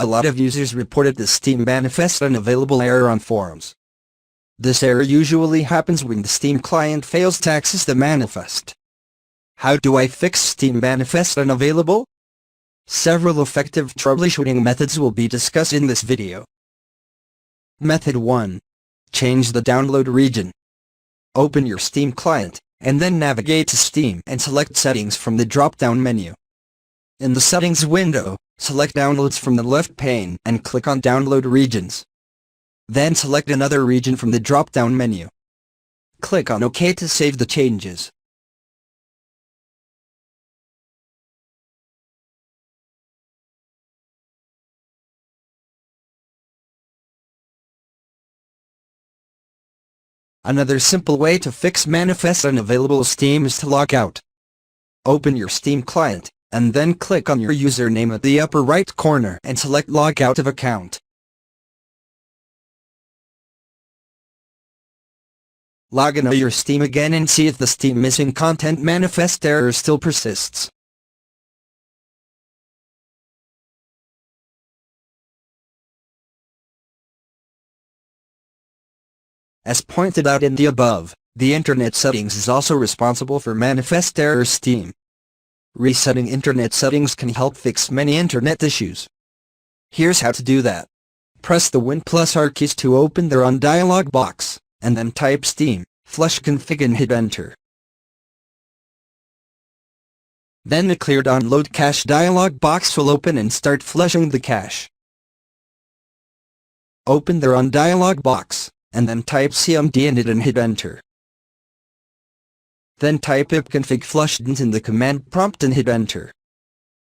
A lot of users reported the Steam manifest unavailable error on forums. This error usually happens when the Steam client fails to access the manifest. How do I fix Steam manifest unavailable? Several effective troubleshooting methods will be discussed in this video. Method 1. Change the download region. Open your Steam client, and then navigate to Steam and select Settings from the drop-down menu. In the Settings window, select Downloads from the left pane and click on Download Regions. Then select another region from the drop-down menu. Click on OK to save the changes. Another simple way to fix manifest unavailable Steam is to log out. Open your Steam client, and then click on your username at the upper right corner and select Log Out of Account. Log into your Steam again and see if the Steam missing content manifest error still persists. As pointed out in the above, the Internet settings is also responsible for manifest error Steam. Resetting Internet settings can help fix many Internet issues. Here's how to do that. Press the Win+R keys to open the Run dialog box, and then type Steam, flush config and hit enter. Then the Clear Download Cache dialog box will open and start flushing the cache. Open the Run dialog box, and then type cmd in it and hit enter. Then type ipconfig flushed in the command prompt and hit enter.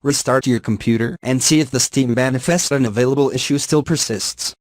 Restart your computer and see if the Steam manifest unavailable issue still persists.